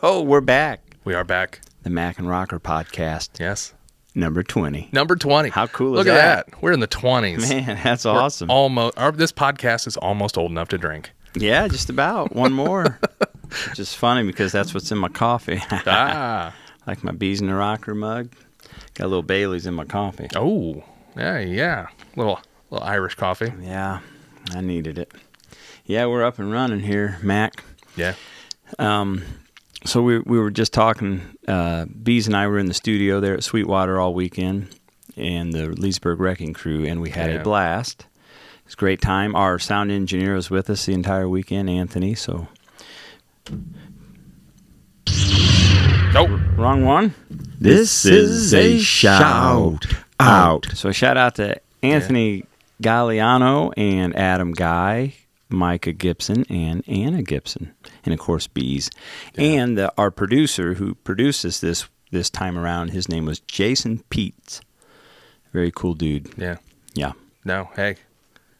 Oh, we're back. We are back. The Mac and Rocker podcast, Yes. number 20. Number 20. How cool is Look that? at that. We're in the 20s. Man, that's We're awesome. This podcast is almost old enough to drink. Yeah, just about. One more. Just funny because that's what's in my coffee. Ah. Like my Bees in the Rocker mug. Got a little Bailey's in my coffee. Oh. Yeah. Little Irish coffee. Yeah, I needed it. Yeah, we're up and running here, Mac. Yeah. So we were just talking, Bees and I were in the studio there at Sweetwater all weekend, and the Leesburg Wrecking Crew, and we had a blast. It was a great time. Our sound engineer was with us the entire weekend, Anthony, so... Nope. Wrong one? This is a shout out. So shout out to Anthony Galliano and Adam Guy, Micah Gibson, and Anna Gibson, and of course Bees. Yeah. And our producer who produces this time around, his name was Jason Peets. Very cool dude. Yeah. Yeah. No, hey.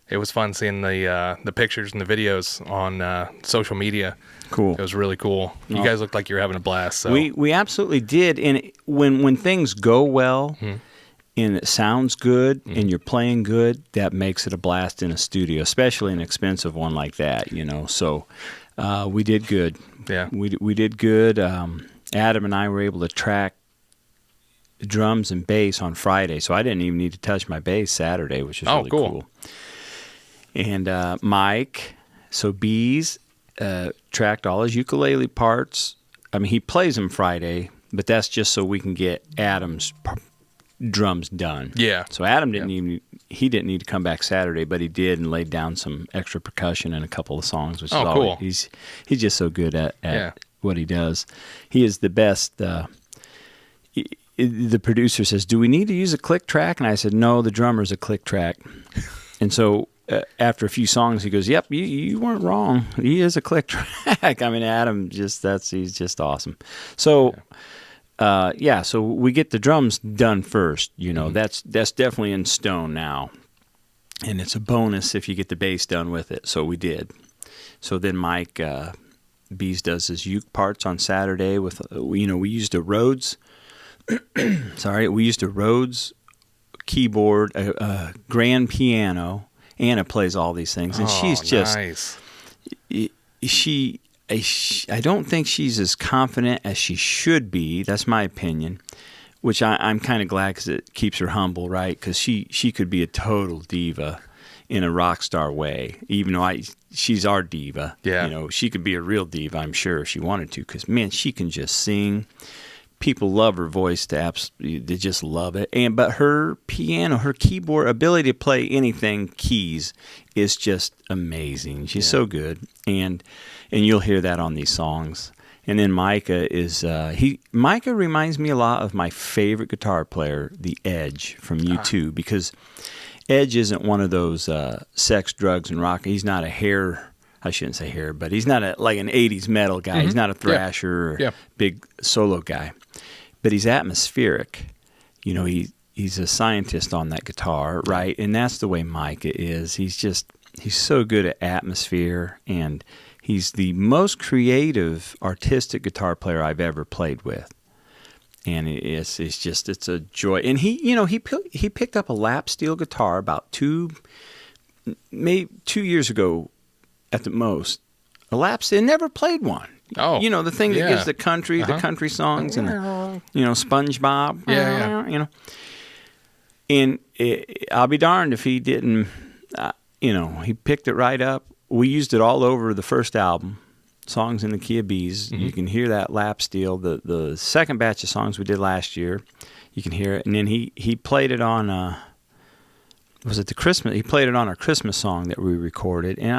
It was fun seeing the pictures and the videos on social media. Cool. It was really cool. You guys looked like you were having a blast. So. We absolutely did. And when things go well and it sounds good and you're playing good, that makes it a blast in a studio, especially an expensive one like that, you know. So we did good. Yeah. We did good. Adam and I were able to track drums and bass on Friday, so I didn't even need to touch my bass Saturday, which is really cool. And Mike, so Bees, tracked all his ukulele parts. I mean, he plays them Friday, but that's just so we can get Adam's drums done. Yeah. So Adam didn't need to come back Saturday, but he did and laid down some extra percussion in a couple of songs, which is cool. He's just so good at what he does. He is the best. The producer says, "Do we need to use a click track?" And I said, "No, the drummer's a click track." And so after a few songs, he goes, "Yep, you weren't wrong. He is a click track." I mean, Adam he's just awesome. So, so we get the drums done first. You know, that's definitely in stone now, and it's a bonus if you get the bass done with it. So we did. So then Mike Bees does his uke parts on Saturday with we used a Rhodes. We used a Rhodes keyboard, a grand piano. Anna plays all these things, and she's just nice. I don't think she's as confident as she should be. That's my opinion, which I'm kind of glad because it keeps her humble, right? Because she could be a total diva in a rock star way, even though she's our diva. Yeah. She could be a real diva, I'm sure, if she wanted to, because, man, she can just sing. People love her voice they just love it. But her piano, her keyboard ability to play anything keys is just amazing. She's so good, and you'll hear that on these songs. And then Micah Micah reminds me a lot of my favorite guitar player, The Edge from U2, because Edge isn't one of those sex, drugs, and rock. He's not I shouldn't say hair, but he's not like an 80s metal guy. He's not a thrasher or big solo guy. But he's atmospheric. He's a scientist on that guitar, right? And that's the way Micah is. He's so good at atmosphere, and he's the most creative, artistic guitar player I've ever played with. And it's a joy. And he picked up a lap steel guitar about maybe 2 years ago at the most. A lap steel, never played one. Oh, the thing that gives the country songs and SpongeBob. Yeah. And I'll be darned if he didn't. He picked it right up. We used it all over the first album, Songs in the Key of Bees. You can hear that lap steel. The second batch of songs we did last year, you can hear it. And then he played it on. Was it the Christmas? He played it on our Christmas song that we recorded, and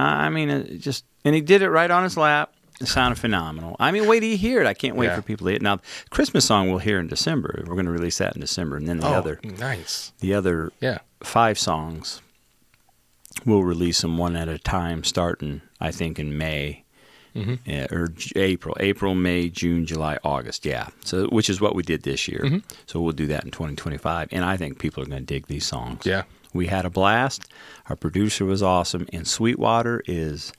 and he did it right on his lap. It sounded phenomenal. I mean, wait till you hear it. I can't wait for people to hear it. Now, Christmas song we'll hear in December. We're going to release that in December, and then the other 5 songs we'll release them one at a time, starting I think in May or April, May, June, July, August. Yeah, so which is what we did this year. So we'll do that in 2025, and I think people are going to dig these songs. Yeah. We had a blast. Our producer was awesome, and Sweetwater is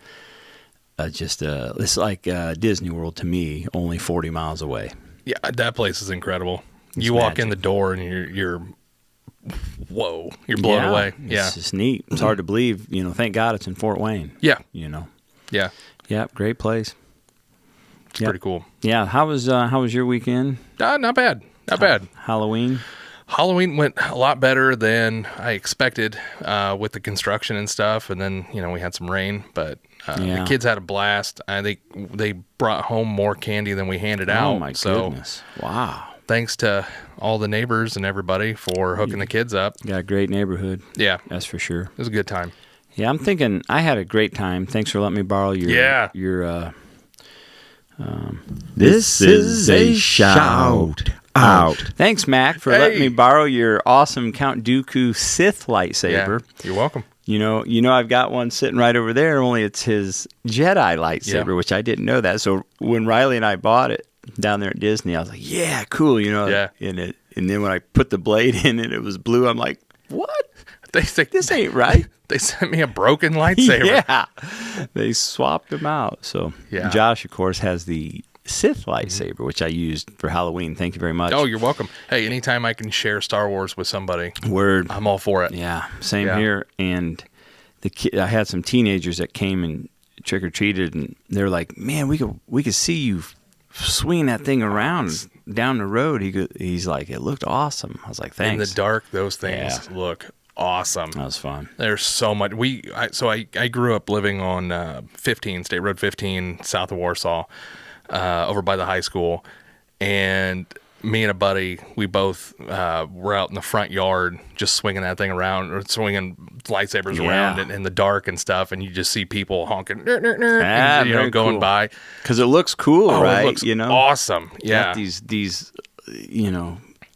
it's like Disney World to me, only 40 miles away. Yeah, that place is incredible. It's you walk magic. in the door and you're whoa, you're blown away. Yeah. It's just neat. It's hard to believe. Thank God it's in Fort Wayne. Yeah. Yeah, great place. It's pretty cool. Yeah, how was your weekend? Not bad. Not bad. Halloween? Halloween went a lot better than I expected with the construction and stuff. And then, we had some rain, but the kids had a blast. I think they brought home more candy than we handed out. Oh, my goodness. Wow. Thanks to all the neighbors and everybody for hooking the kids up. You got a great neighborhood. Yeah. That's for sure. It was a good time. Yeah, I'm thinking I had a great time. Thanks for letting me borrow your This is a shout out. Thanks, Mac, for letting me borrow your awesome Count Dooku Sith lightsaber. Yeah, you're welcome. I've got one sitting right over there, only it's his Jedi lightsaber, which I didn't know that. So when Riley and I bought it down there at Disney, I was like, yeah, cool, Yeah. And then when I put the blade in it, it was blue. I'm like, what? This ain't right. They sent me a broken lightsaber. Yeah. They swapped them out. So Yeah. Josh, of course, has the Sith lightsaber, which I used for Halloween. Thank you very much. Oh, you're welcome. Hey, anytime I can share Star Wars with somebody, Word. I'm all for it. Yeah, same Yeah. here. And I had some teenagers that came and trick or treated, and they're like, "Man, we could see you swinging that thing around down the road." He's like, "It looked awesome." I was like, "Thanks." In the dark, those things look awesome. That was fun. There's so much. I grew up living on 15, State Road 15, south of Warsaw, over by the high school, and me and a buddy, we both were out in the front yard just swinging that thing around, or swinging lightsabers around in the dark and stuff, and you just see people honking, very going cool. by. Because it looks cool, right? It looks awesome. Yeah. Got these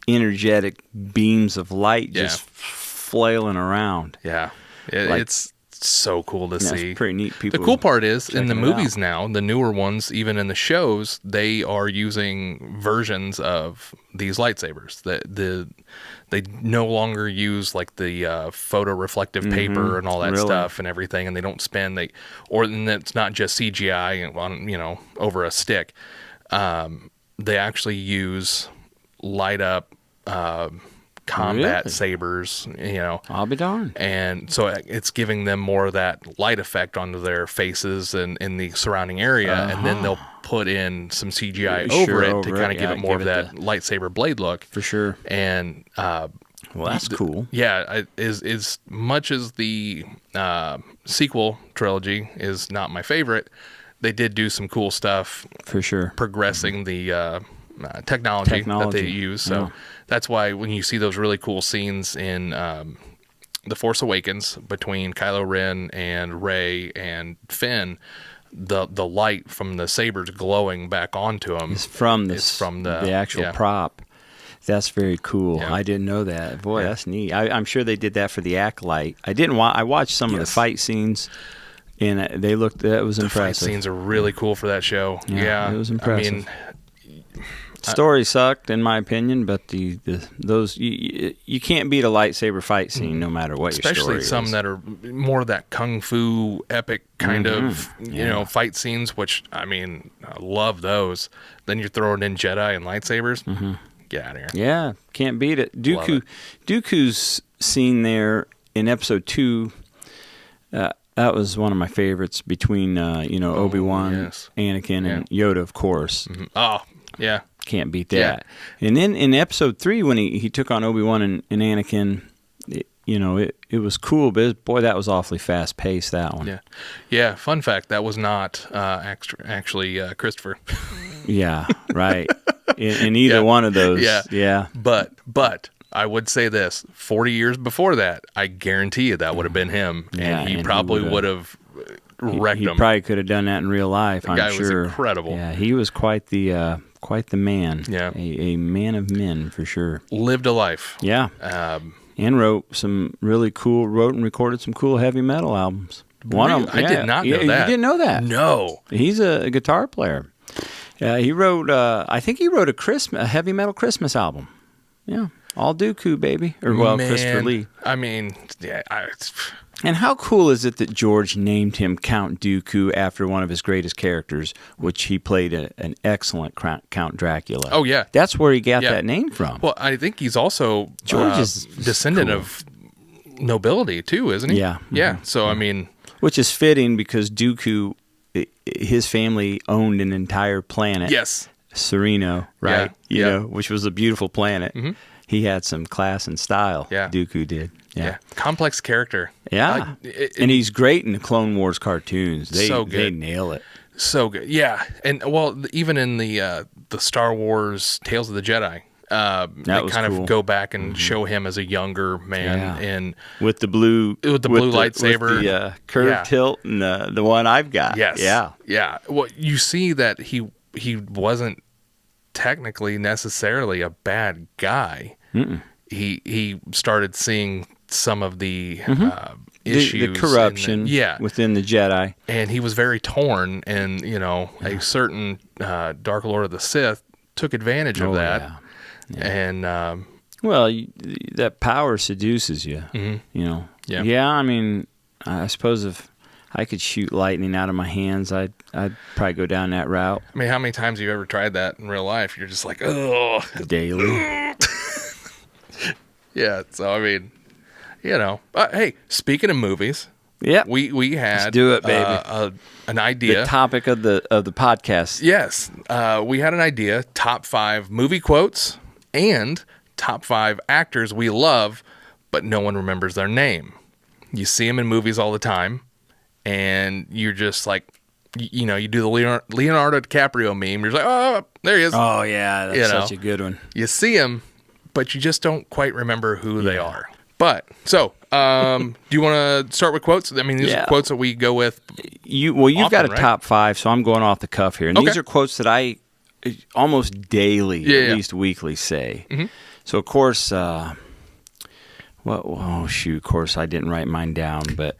energetic beams of light just flailing around. Yeah. Like- It's so cool to Yeah, see. it's pretty neat. People The cool part is in the checking it movies now, the newer ones, even in the shows, they are using versions of these lightsabers. They no longer use like the photo reflective paper and all that Really? stuff and everything, and they don't spend and it's not just CGI on over a stick. They actually use light up combat Really? sabers, I'll be darned. and so it's giving them more of that light effect onto their faces and in the surrounding area, and then they'll put in some CGI over it to kind of give it more of that lightsaber blade look. For sure. And Well, that's cool. yeah, as much as the sequel trilogy is not my favorite, they did do some cool stuff For sure. progressing the technology that they use. So that's why when you see those really cool scenes in The Force Awakens between Kylo Ren and Rey and Finn, the light from the sabers glowing back onto them It's from the actual prop. That's very cool. Yeah. I didn't know that. Boy, that's neat. I'm sure they did that for the Acolyte. I watched some of the fight scenes, and that was The fight impressive. scenes are really cool for that show. Yeah, it was impressive. I mean, Story sucked, in my opinion, but those you can't beat a lightsaber fight scene no matter what your story especially some is. that are more of that kung fu epic kind of fight scenes, which I love those. Then you're throwing in Jedi and lightsabers. Get out of here. Yeah, can't beat it. Love it. Dooku's scene there in episode 2. That was one of my favorites between Obi-Wan, yes. Anakin, and Yoda, of course. Oh, yeah. Can't beat that. And then in episode 3, when he took on Obi-Wan and Anakin, it was cool, but boy, that was awfully fast paced, that one. Yeah. Yeah. Fun fact, that was not actually Christopher. Yeah, right. In either one of those. Yeah. But I would say this, 40 years before that, I guarantee you that would have been him. Yeah, and he and probably he would have wrecked He him. probably could have done that in real life, I'm guy was sure. incredible. Yeah, he was quite the man. Yeah. A man of men, for sure. Lived a life. Yeah. And wrote and recorded some cool heavy metal albums. One of them. I did not know that. You didn't know that? No. He's a guitar player. He wrote, I think he wrote a heavy metal Christmas album. Yeah. All Dooku, baby. Or, Man, Christopher Lee. And how cool is it that George named him Count Dooku after one of his greatest characters, which he played an excellent Count Dracula. Oh, yeah. That's where he got Yeah. that name from. Well, I think he's also George is descendant cool. of nobility too, isn't he? Yeah. Yeah. So I mean, Which is fitting because Dooku, his family owned an entire planet. yes. Sereno, right? Yeah, You yeah. know, which was a beautiful planet. Mhm. He had some class and style. Yeah. Dooku did. Yeah. Yeah. Complex character. Yeah. It- And he's great in the Clone Wars cartoons. They So they good. nail it. So good. Yeah. And well, even in the Star Wars Tales of the Jedi, they was kind cool. of go back and show him as a younger man Yeah. and With the blue lightsaber. with the curved Yeah. tilt and the one I've got. yes. Yeah. Yeah. Well, you see that he wasn't technically necessarily a bad guy. Mm-mm. He started seeing some of the The issues, corruption and yeah, within the Jedi. and he was very torn, and a certain Dark Lord of the Sith took advantage of that, Yeah. and Well, that power seduces you. Mhm. You know. Yeah. Yeah. I mean, I suppose if I could shoot lightning out of my hands, I'd probably go down that route I mean, how many times have you ever tried that in real life? You're just like, oh, daily. yeah. So I mean, hey, speaking of movies, Yep. we had do it, baby. An The idea. topic of the podcast. Yes, we had an idea: top 5 movie quotes and top 5 actors we love, but no one remembers their name. You see them in movies all the time, and you're just like, you do the Leonardo DiCaprio meme. You're just like, oh, there he is. Oh yeah, that's You know. such a good one. You see him, but you just don't quite remember who they are. But so, do you want to start with quotes? I mean, these Yeah. are quotes that we go with. You've Often, got a right? top 5, so I'm going off the cuff here, and these Okay. are quotes that I almost daily, Yeah, at yeah. least weekly, say. Mhm. So of course, of course I didn't write mine down, but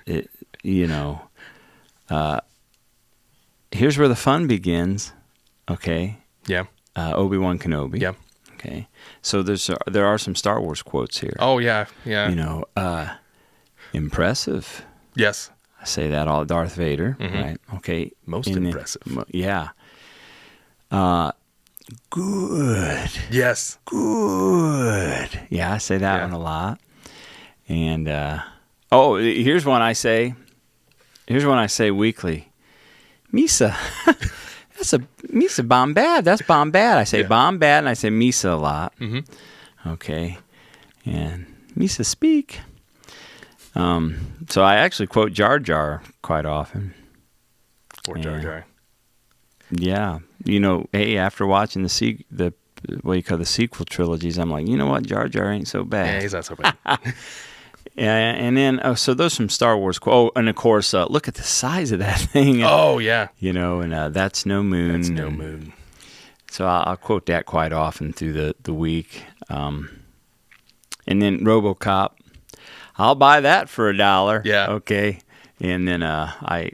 here's where the fun begins. Okay, Yeah. Obi-Wan Kenobi. Yeah. Okay, so there are some Star Wars quotes here. Oh yeah. Yeah. Impressive. Yes. I say that all. Darth Vader, Mhm. right? Okay. Most And then- impressive. Yeah. Good. Yes. Good. Yeah, I say that Yeah. one a lot. And here's one I say. Here's one I say weekly. Misa. That's a Misa Bombad. That's Bombad. I say Yeah. Bombad and I say Misa a lot. Mhm. Okay. And Misa speak. So I actually quote Jar Jar quite often. Or Jar Yeah. Jar. Yeah, hey, after watching the what you call the sequel trilogies, I'm like, you know what, Jar Jar ain't so Yeah, bad. he's not so bad. Yeah, and then so those some Star Wars. And of course, look at the size of that thing. And, Oh yeah. and that's no moon. That's no and- moon. So I'll quote that quite often through the week. And then RoboCop, I'll buy that for $1. Yeah. Okay. And then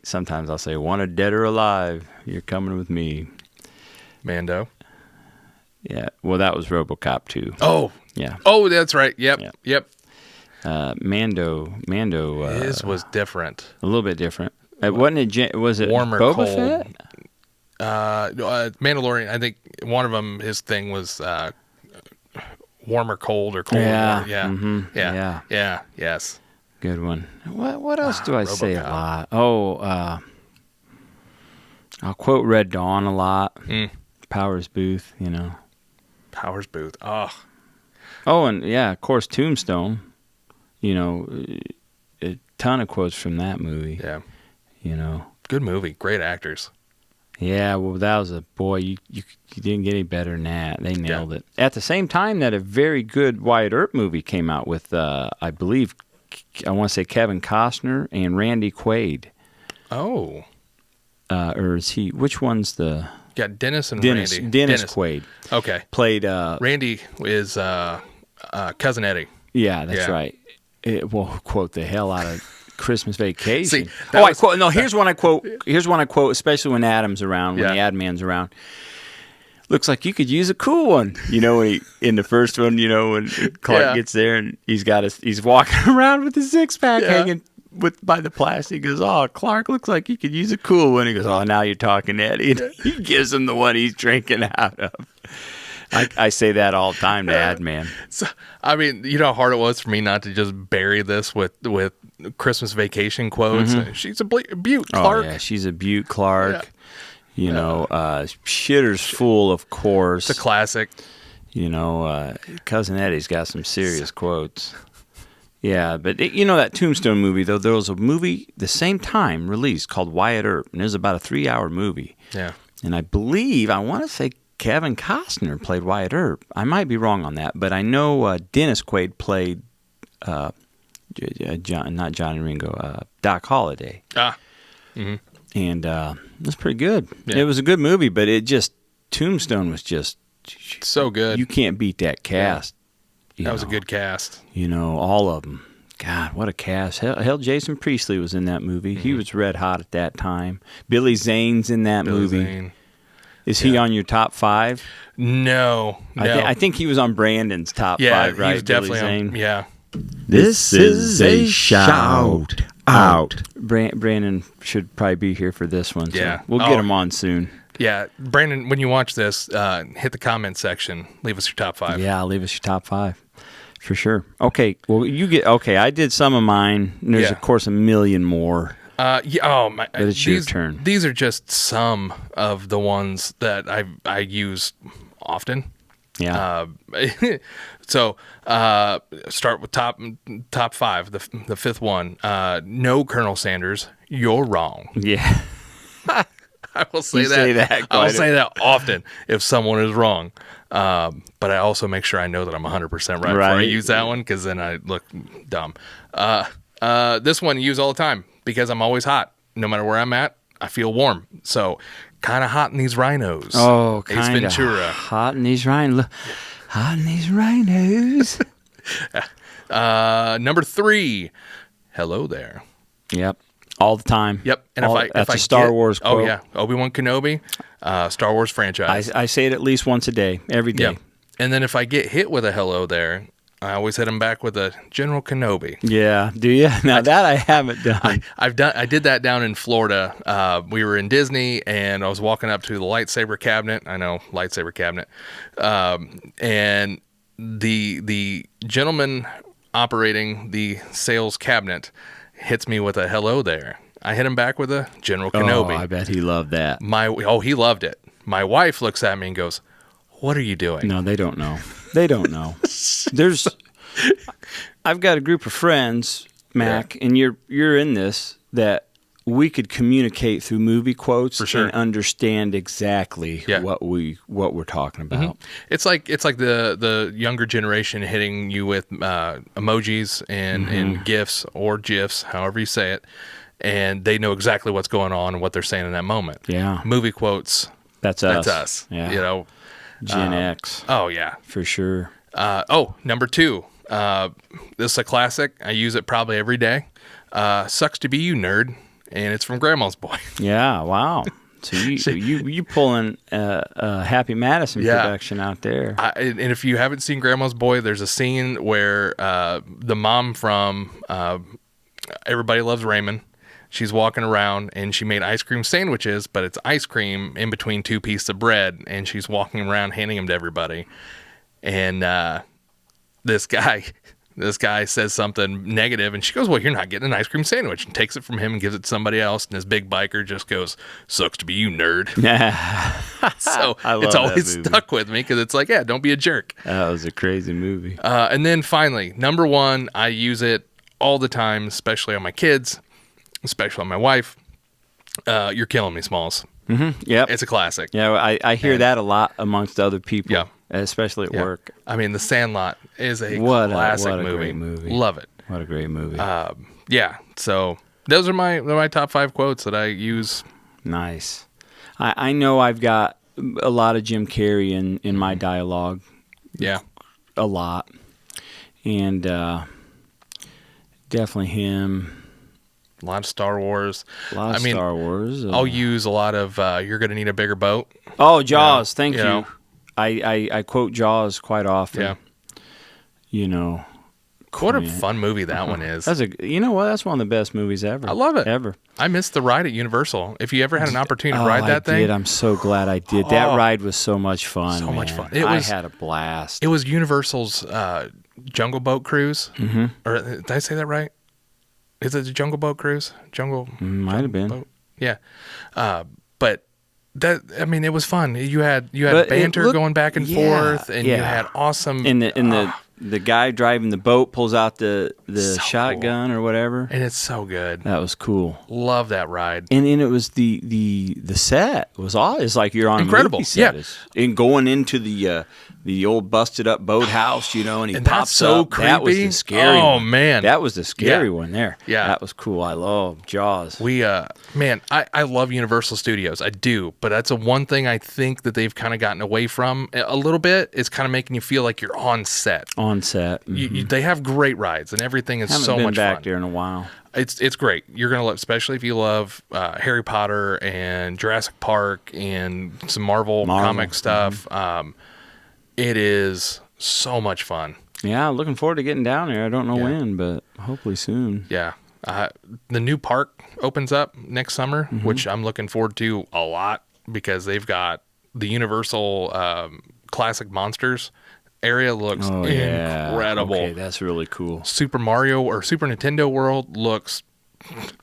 sometimes I'll say, wanted dead or alive, you're coming with me. Mando. Yeah. Well, that was RoboCop too. Oh. Yeah. Oh, that's right. Yep. Yep. Yep. Mando. His was different. A little bit different. Wasn't it? Was it Warmer, Boba cold. Fett? Mandalorian. I think one of them. His thing was warm or cold or cold. Yeah. Or, yeah. Mhm. Yeah. Yeah. Yeah. Yes. Good one. What else do I say a RoboCop. lot? Oh, I'll quote Red Dawn a lot. Mm. Powers Booth, Powers Booth. Oh. Oh, and yeah, of course, Tombstone. A ton of quotes from that movie. Yeah. Good movie. Great actors. Yeah, well, that was you didn't get any better than that. They nailed it. At the same time that a very good Wyatt Earp movie came out with, I believe, I want to say Kevin Costner and Randy Quaid. Oh. Or is he? Which one's the Got Dennis and Dennis? Randy. Dennis Quaid Okay. played. Randy is cousin Eddie. Yeah, that's Yeah. right. It will quote the hell out of Christmas Vacation. See, that was- I quote. No, here's one I quote. Here's one I quote, especially when Adam's around, when Yeah. the ad man's around. Looks like you could use a cool one. When he, in the first one, when Clark Yeah. gets there and he's walking around with his 6-pack Yeah. hanging by the plastic. He goes, "Oh, Clark looks like he could use a cool one." He goes, "Oh, now you're talking, Eddie." And he gives him the one he's drinking out of. I say that all the time to Ad Man. So, I mean, you know how hard it was for me not to just bury this with Christmas Vacation quotes. She's a beaut, Clark. Oh yeah, she's a beaut, Clark. Yeah. You know, Shitter's Fool, of course. It's a classic. You know, Cousin Eddie's got some serious quotes. Yeah, but you know that Tombstone movie, though, there was a movie the same time released called Wyatt Earp, and it was about a 3-hour movie. Yeah. And I want to say Kevin Costner played Wyatt Earp. I might be wrong on that, but I know Dennis Quaid played not Johnny Ringo, Doc Holliday. And it was pretty good. Yeah. It was a good movie, but Tombstone was just So good. you can't beat that cast. That was a good cast. You know, all of them. God, what a cast. Hell, Jason Priestley was in that movie. He was red hot at that time. Billy Zane's in that movie. Zane. Is he on your top 5? No. I think he was on Brandon's top 5, right? He was definitely Billy on. Zane? Yeah. This is a shout out. Brandon should probably be here for this one. So Yeah. we'll get him on soon. Yeah. Brandon, when you watch this, hit the comment section. Leave us your top 5. Yeah, leave us your top 5. For sure. Okay. Well, I did some of mine. And there's, Yeah. of course, a million more. Yeah. Oh my! But it's your turn. These are just some of the ones that I use often. Yeah. So start with top 5. The fifth one. No, Colonel Sanders, you're wrong. Yeah. I will say You that. say that I will quite say that often if someone is wrong. But I also make sure I know that I'm 100% right before I Right. use that one, because then I look dumb. This one I use all the time because I'm always hot. No matter where I'm at, I feel warm. So kind of hot in these rhinos. Oh, Ace kind of Ventura. hot in these rhinos. Hot in these rhinos. Number 3. Hello there. Yep. All the time. Yep. And That's a Star Wars quote. Oh yeah, Obi-Wan Kenobi, Star Wars franchise. I say it at least once a day, every day. Yep. And then if I get hit with a hello there, I always hit him back with a General Kenobi. Yeah. Do you? Now that I haven't done. I did that down in Florida. We were in Disney, and I was walking up to the lightsaber cabinet. I know, lightsaber cabinet. And the gentleman operating the sales cabinet hits me with a hello there. I hit him back with a General Kenobi. Oh, I bet he loved that. He loved it. My wife looks at me and goes, "What are you doing?" No, they don't know. They don't know. I've got a group of friends, Mac, and you're in this, that we could communicate through movie quotes For sure. and understand exactly what we're talking about. It's like the younger generation hitting you with emojis and GIFs or GIFs, however you say it, and they know exactly what's going on and what they're saying in that moment. Yeah. Movie quotes. That's us. That's us. Yeah. You know. Gen X, Oh yeah. for sure. Number 2. This is a classic. I use it probably every day. Sucks to be you, nerd. And it's from Grandma's Boy. Yeah, wow. So you pulling a Happy Madison Yeah. production out there. And if you haven't seen Grandma's Boy, there's a scene where the mom from Everybody Loves Raymond, she's walking around and she made ice cream sandwiches, but it's ice cream in between 2 pieces of bread, and she's walking around handing them to everybody. And this guy says something negative, and she goes, "Well, you're not getting an ice cream sandwich," and takes it from him and gives it to somebody else. And this big biker just goes, "Sucks to be you, nerd." So I love it's always that movie. stuck with me, because it's like, yeah, don't be a jerk. That was a crazy movie. And then finally, number 1, I use it all the time, especially on my kids, especially on my wife. You're killing me, Smalls. Yep. It's a classic. Yeah, I hear that a lot amongst other people. Yeah. Especially at Yeah. work. I mean, The Sandlot is a What classic a movie. great movie. Love it. What a great movie. Yeah. So those are my top 5 quotes that I use. Nice. I know I've got a lot of Jim Carrey in my dialogue. Yeah. A lot. And definitely him. A lot of Star Wars. A lot of Star Wars. I'll use a lot of "You're gonna need a bigger boat." Oh, Jaws. Thank you know. you. I quote Jaws quite often. Yeah. You know, What a Man. fun movie that one is. You know what? That's one of the best movies ever. I love it. Ever. I missed the ride at Universal. If you ever had an opportunity to Oh, ride that I thing, did. I'm so glad I did. That Oh. ride was so much fun. So much man. fun. I had a blast. it was Universal's Jungle Boat Cruise. Mm-hmm. Or did I say that right? Is it the Jungle Boat Cruise? Might have been. Boat? Yeah. But that, I mean, it was fun. You had But it banter looked- going back and yeah, forth, and you yeah. had awesome. And the guy driving the boat pulls out the So shotgun or whatever. and it's so good. That was cool. Love that ride. And then it was the set was all. It's like you're on Incredible. a movie set. Yeah. And going into the old busted up boathouse, and he And that's pops so up. That was creepy. the scary. Oh, one. man. that was the scary Yeah. one there. Yeah. that was cool. I love Jaws. We man, I love Universal Studios. I do, but that's a one thing I think that they've kind of gotten away from a little bit. It's kind of making you feel like you're on set. On set. They have great rides and everything is Haven't so been much back fun. there in a while. It's great. You're gonna love, especially if you love Harry Potter and Jurassic Park and some Marvel comic stuff. It is so much fun. Yeah, looking forward to getting down there. I don't know Yeah. when, but hopefully soon. Yeah. The new park opens up next summer, which I'm looking forward to a lot because they've got the Universal Classic Monsters area looks Oh yeah, incredible. Okay, that's really cool. Super Mario or Super Nintendo World looks,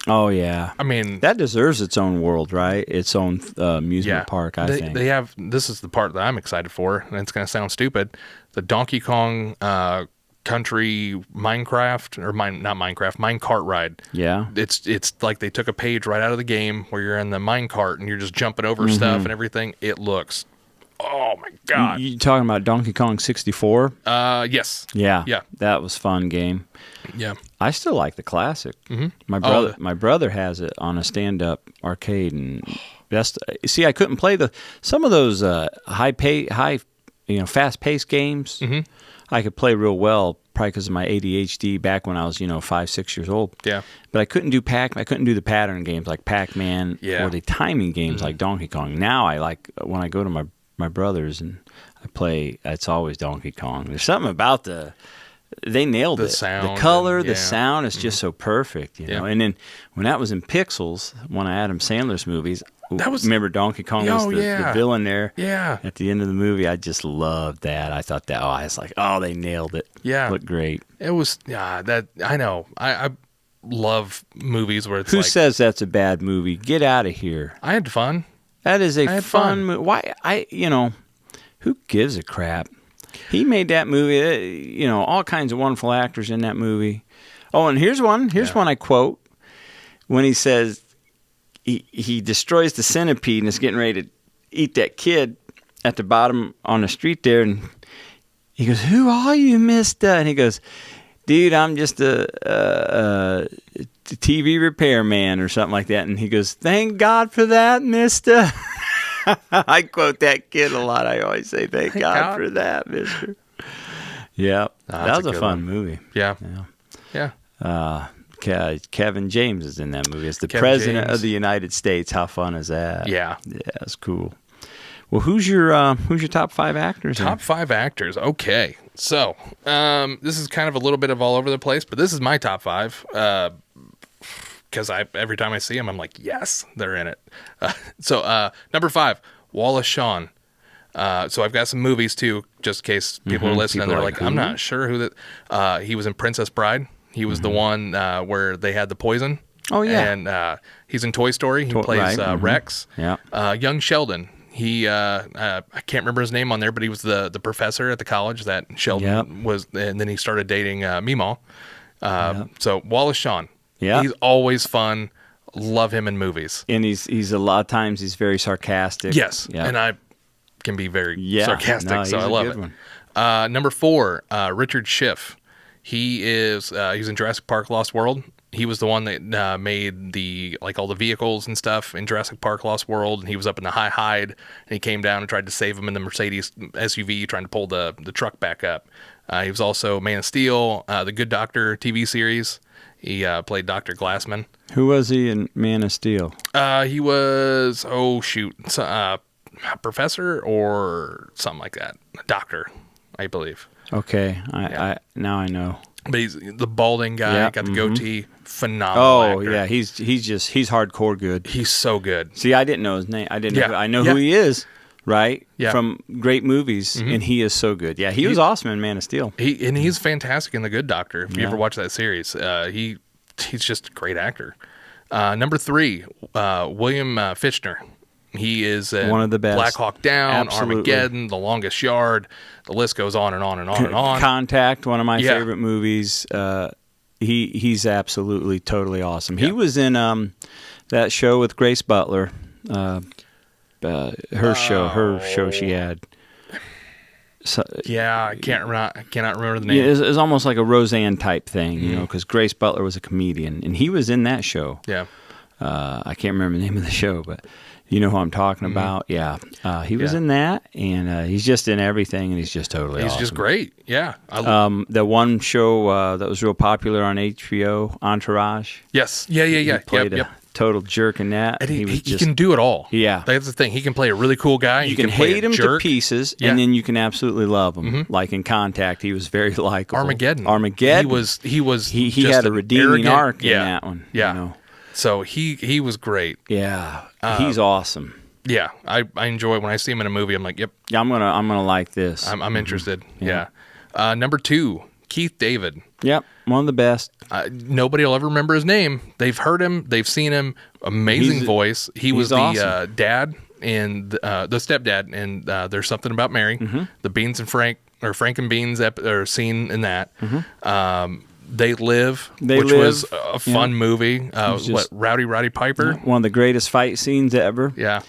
Oh yeah, I mean, that deserves its own world, right? Its own amusement park. I think. they have, this is the part that I'm excited for, and it's going to sound stupid. The Donkey Kong Country Minecraft, or not Minecraft, Minecart ride. Yeah. It's like they took a page right out of the game where you're in the minecart and you're just jumping over stuff and everything. It looks, oh my god. You talking about Donkey Kong 64? Yes. Yeah. Yeah. That was a fun game. Yeah. I still like the classic. Mm-hmm. My brother has it on a stand-up arcade, and see, I couldn't play some of those fast-paced games. Mm-hmm. I could play real well, probably because of my ADHD back when I was 5, 6 years old. Yeah. But I couldn't do I couldn't do the pattern games like Pac-Man Yeah. or the timing games like Donkey Kong. Now I like when I go to my brother's and I play. It's always Donkey Kong. There's something about they nailed The it. sound The color, and- the yeah. sound is just so perfect, Yeah. And then when that was in Pixels, one of Adam Sandler's movies, That was- remember Donkey Kong was Oh, the yeah. villain there. Yeah. At the end of the movie, I just loved that. I thought that I was like, oh, they nailed it. Yeah. Looked great. It was, that, I know. I love movies where it's Who like, says that's a bad movie? Get out of here. I had fun. That is a had fun fun. movie. Why, who gives a crap? He made that movie, all kinds of wonderful actors in that movie. Oh, and here's one. Here's one I quote when he says he destroys the centipede and is getting ready to eat that kid at the bottom on the street there. And he goes, "Who are you, mister?" And he goes, "Dude, I'm just a TV repairman or something like that." And he goes, "Thank God for that, mister." I quote that kid a lot. I always say, "Thank God for that, mister." Yeah, that's that was a a good fun one. movie. Yeah. Yeah. Yeah. Kevin James is in that movie. It's the Kevin president James. of the United States. How fun is that? Yeah. Yeah, it's cool. Well, who's your top 5 actors? Top 5 actors. Okay. So, this is kind of a little bit of all over the place, but this is my top 5. Because every time I see them, I'm like, yes, they're in it. So, number 5, Wallace Shawn. So I've got some movies too, just in case people are listening. People They're are like, like, I'm who? not sure who that. He was in Princess Bride. He was the one where they had the poison. Oh, yeah. And he's in Toy Story. He plays right, mhm. Rex. Yeah. Young Sheldon. He I can't remember his name on there, but he was the professor at the college that Sheldon was, and then he started dating Meemaw. So Wallace Shawn. Yeah. He's always fun. Love him in movies. And he's a lot of times he's very sarcastic. Yes. Yeah. And I can be very sarcastic, No, so he's I a love good it. one. Number 4, Richard Schiff. He is he's in Jurassic Park Lost World. He was the one that made all the vehicles and stuff in Jurassic Park Lost World, and he was up in the high hide, and he came down and tried to save him in the Mercedes SUV, trying to pull the truck back up. He was also Man of Steel, the Good Doctor TV series. He played Dr. Glassman. Who was he in Man of Steel? He was, a professor or something like that. A doctor, I believe. Okay, I now I know. But he's the balding guy, Yeah, got the goatee. Phenomenal Oh actor. yeah, he's hardcore good. He's so good. See, I didn't know his name. I didn't. Yeah. Know, I know Yeah. who he is, right? Yeah. From great movies, and he is so good. Yeah, he was awesome in Man of Steel. He's fantastic in The Good Doctor. If you Yeah. ever watch that series, he's just a great actor. Number 3, William Fichtner. He is One of the best. Black Hawk Down, Absolutely. Armageddon, The Longest Yard. The list goes on and on and on and on. Contact, one of my Yeah. favorite movies. He's absolutely totally awesome. He was in that show with Grace Butler. Her show she had. So, Yeah, I cannot remember the yeah, name. it's almost like a Roseanne type thing, you know, because Grace Butler was a comedian, and he was in that show. Yeah. I can't remember the name of the show, but you know who I'm talking about. Yeah, he was Yeah. in that, and he's just in everything, and he's just totally He's awesome. just great. Yeah. The one show that was real popular on HBO, Entourage. Yes. Yeah. He played Yep. a total jerk in that. And he was just, can do it all. Yeah. That's the thing. He can play a really cool guy. you he can play hate a him jerk. to pieces, Yeah. and then you can absolutely love him. Like in Contact, he was very likable. Armageddon. Armageddon. He was He just had a an redeeming arrogant- arc in yeah. that one. Yeah. You know? So he was great. Yeah. He's awesome. Yeah. I enjoy it when I see him in a movie. I'm like, yep, Yeah, I'm gonna like this. I'm interested. Yeah. Number 2, Keith David. Yep, one of the best. Nobody will ever remember his name. They've heard him. They've seen him. Amazing voice. He was the awesome. dad and the stepdad in There's Something About Mary. The Beans and Frank and Beans or scene in that. They Live, which was a fun movie. Rowdy Piper? One of the greatest fight scenes ever. Yeah.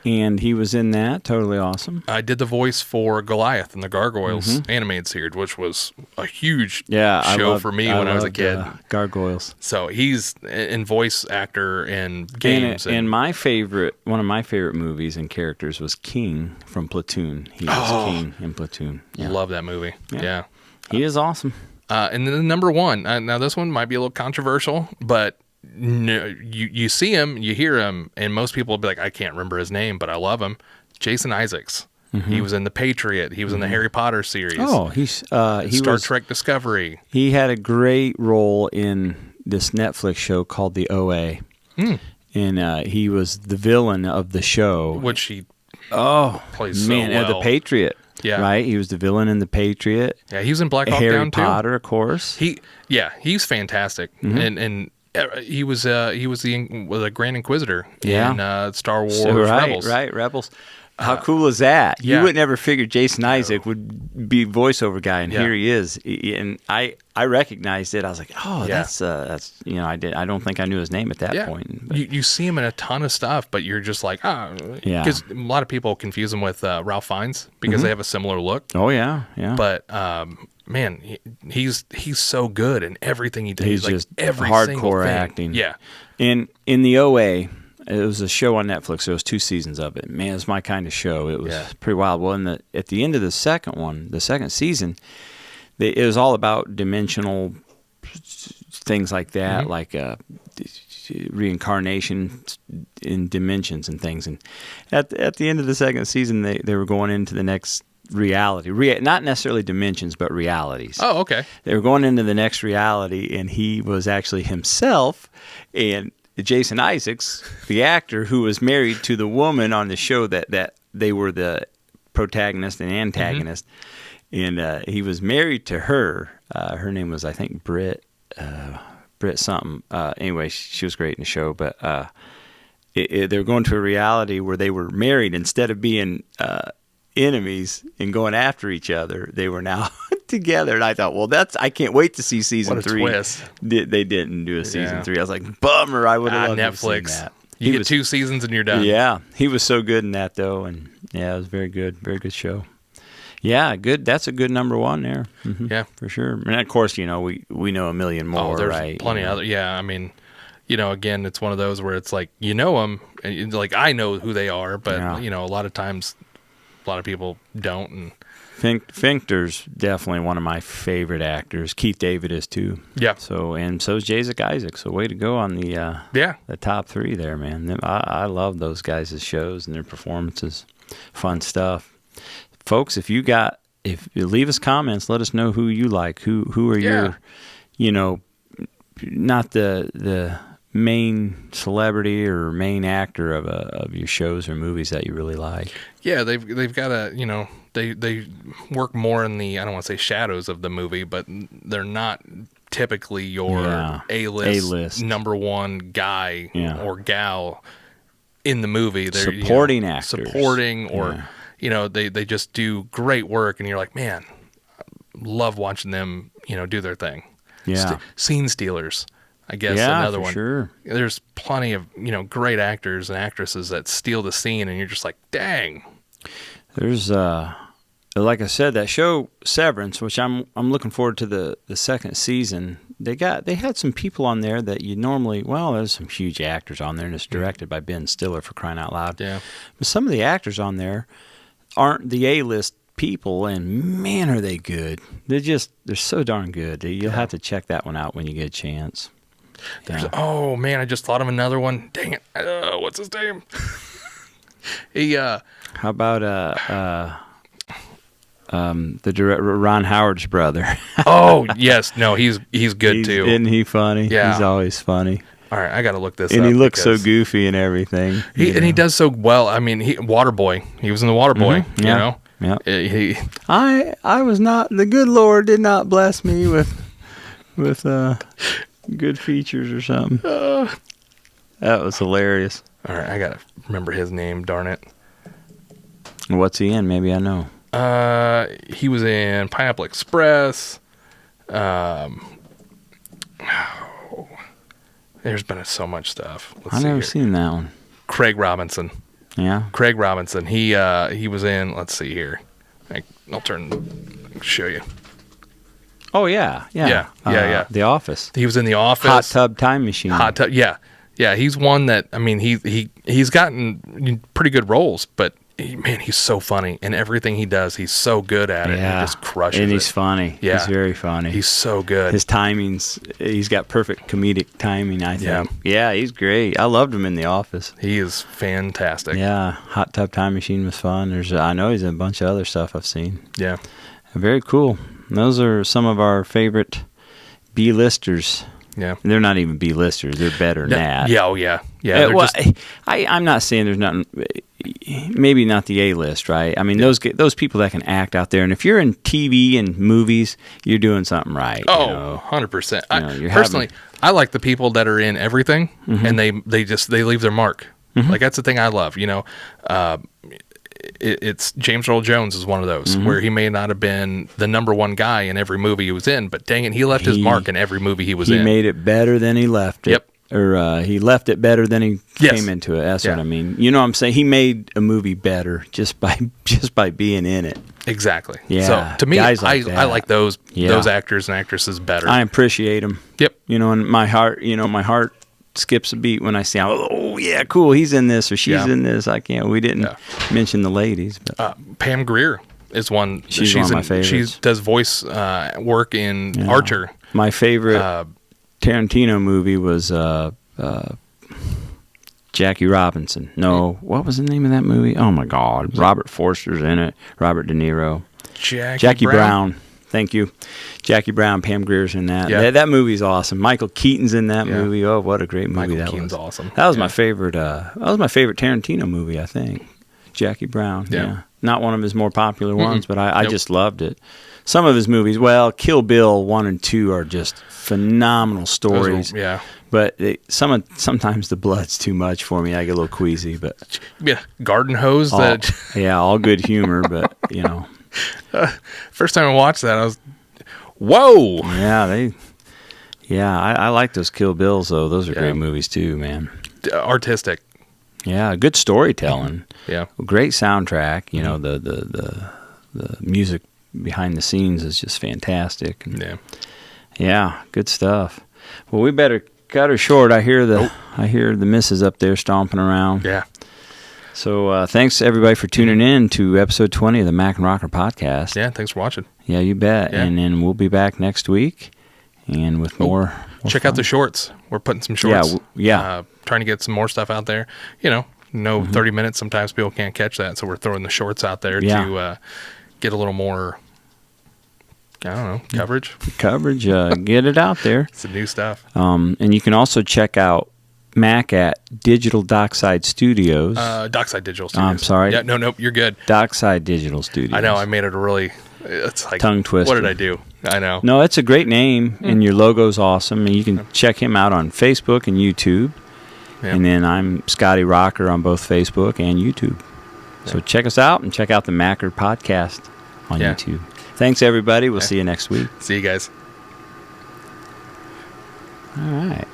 And he was in that. Totally awesome. I did the voice for Goliath in the Gargoyles animated series, which was a huge show for me when I was a kid. Gargoyles. So he's in voice actor in games. And one of my favorite movies and characters was King from Platoon. He was King in Platoon. Yeah. Love that movie. Yeah. He is awesome. And then number 1. Now this one might be a little controversial, but you see him, you hear him, and most people will be like, I can't remember his name, but I love him. Jason Isaacs. He was in The Patriot. He was in the Harry Potter series. Oh, he Star Trek Discovery. He had a great role in this Netflix show called The OA. And he was the villain of the show. Which he plays so Man, well. The Patriot. Yeah. Right? He was the villain in The Patriot. Yeah, he was in Black Hawk Harry Down too. Potter, of course. He's fantastic. And he was the Grand Inquisitor Yeah. in Star Wars Rebels. Right, Rebels. How cool is that? yeah. You would never figure Jason Isaac would be voiceover guy, and Yeah. here he is. And I recognized it. I was like, oh, Yeah. that's I don't think I knew his name at that Yeah, point. But you see him in a ton of stuff, but you're just like, Yeah. because a lot of people confuse him with Ralph Fiennes because they have a similar look. oh yeah. But man, he's so good in everything he does. He's like just every hardcore single thing. acting. Yeah, In the OA, it was a show on Netflix. There was 2 seasons of it. Man, it's my kind of show. It was pretty wild. Well, at the end of the second season, it was all about dimensional things like that, like reincarnation in dimensions and things. And at the end of the second season, they were going into the next reality, not necessarily dimensions, but realities. Oh, okay. They were going into the next reality, and he was actually himself. And Jason Isaacs, the actor who was married to the woman on the show that they were the protagonist and antagonist, and he was married to her. Her name was, I think, Britt something. Anyway, she was great in the show, but they were going to a reality where they were married instead of being enemies and going after each other. They were now together, and I thought, well, I can't wait to see season What a 3. twist. They didn't do a season Yeah. 3. I was like, bummer. I would have loved to have seen Netflix. that. You get 2 seasons and you're done. Yeah, he was so good in that though, and yeah, it was very good show. Yeah, good. That's a good number 1 there. Yeah. For sure. And of course, we know a million more. Oh, there's right? plenty of other. Yeah, I mean, again, it's one of those where it's like them, and like I know who they are, but Yeah. a lot of times, a lot of people don't. And Finkter's definitely one of my favorite actors. Keith David is too. yeah, So is Jason Isaac. So way to go on the top 3 there, man. I love those guys' shows and their performances. Fun stuff. Folks, if you got if you leave us comments, let us know who you like. Who are your, you know, not the main celebrity or main actor of your shows or movies that you really like. Yeah, they've got a, you know, they work more in the, I don't want to say shadows of the movie, but they're not typically your A-list number one guy or gal in the movie. They're supporting actors. Supporting or, you know, they just do great work, and you're like, man, I love watching them, you know, do their thing. Yeah. Scene stealers, I guess, another one. Sure. There's plenty of, you know, great actors and actresses that steal the scene, and you're just like, dang. There's like I said, that show Severance, which I'm looking forward to the second season. They had some people on there that you normally, well, there's some huge actors on there, and it's directed by Ben Stiller, for crying out loud. Yeah. But some of the actors on there aren't the A-list people, and man, are they good. They're so darn good. You'll have to check that one out when you get a chance. Oh man, I just thought of another one. Dang it. What's his name? How about the director, Ron Howard's brother? Oh yes, no, he's good too. Isn't he funny? Yeah, he's always funny. All right, I got to look this up. And he looks so goofy and everything. He does so well. I mean, Waterboy. He was in the Waterboy. Mm-hmm. You know. Yeah. I was not. The good Lord did not bless me with good features or something. That was hilarious. All right, I gotta remember his name. Darn it. What's he in? Maybe I know. He was in Pineapple Express. There's been so much stuff. I've never seen that one. Craig Robinson. Yeah. Craig Robinson. He was in. Let's see here. I'll show you. Oh yeah. Yeah. The Office. He was in The Office. Hot Tub Time Machine. Hot Tub. Yeah. He's one that, I mean, he's gotten pretty good roles, but he's so funny, and everything he does, he's so good at it. Yeah. He just crushes it. And he's funny. Yeah. He's very funny. He's so good. His timings, he's got perfect comedic timing, I think. Yeah, he's great. I loved him in The Office. He is fantastic. Yeah, Hot Tub Time Machine was fun. I know he's in a bunch of other stuff I've seen. Yeah. Very cool. Those are some of our favorite B-listers. Yeah. They're not even B-listers. They're better than that. Yeah, oh yeah. Yeah, I'm not saying there's nothing, maybe not the A-list, right? I mean, those people that can act out there, and if you're in TV and movies, you're doing something right. Oh, 100%. Personally, I like the people that are in everything, and they leave their mark. Mm-hmm. Like, that's the thing I love, you know. It's James Earl Jones is one of those where he may not have been the number one guy in every movie he was in, but dang it, he left his mark in every movie he was in. He made it better than he left it. Yep. Or he left it better than he came into it. That's what I mean. You know what I'm saying? He made a movie better just by being in it. Exactly. Yeah. So to me, I like those actors and actresses better. I appreciate them. Yep. You know, and my heart skips a beat when I see, oh yeah, cool, he's in this or she's in this. We didn't mention the ladies, but Pam Grier is one. She's one of my favorites. She does voice work in Archer. My favorite Tarantino movie was Jackie Robinson. No, what was the name of that movie? Oh my God, Robert Forster's in it. Robert De Niro. Jackie Brown. Thank you. Jackie Brown, Pam Grier's in that. Yeah. That movie's awesome. Michael Keaton's in that movie. Oh, what a great movie Michael Keaton's awesome. That was my favorite. That was my favorite Tarantino movie, I think. Jackie Brown. Yeah. Not one of his more popular ones, but I just loved it. Some of his movies, Kill Bill 1 and 2 are just phenomenal stories. But sometimes the blood's too much for me. I get a little queasy, but Garden Hose. All good humor, but you know. First time I watched that, I was, whoa. Yeah, I like those Kill Bills though. Those are great movies too, man. Artistic. Yeah, good storytelling. Yeah, great soundtrack. You know, the music behind the scenes is just fantastic. Yeah, good stuff. Well, we better cut her short. I hear the missus up there stomping around. Yeah. So thanks everybody for tuning in to episode 20 of the Mac and Rocker podcast. Yeah, thanks for watching. Yeah, you bet. Yeah. And then we'll be back next week and with more check out the shorts. We're putting some shorts. Yeah. Trying to get some more stuff out there. You know, 30 minutes. Sometimes people can't catch that, so we're throwing the shorts out there to get a little more I don't know, coverage. Coverage. Get it out there. It's the new stuff. And you can also check out Mac at Digital Dockside Studios. Dockside Digital Studios. I'm sorry. Yeah, no, you're good. Dockside Digital Studios. I know, I made it a really, it's like, Tongue twister. What did I do? I know. No, it's a great name, and your logo's awesome. And you can check him out on Facebook and YouTube. Yeah. And then I'm Scotty Rocker on both Facebook and YouTube. So check us out and check out the Macker podcast on YouTube. Thanks, everybody. We'll see you next week. See you guys. All right.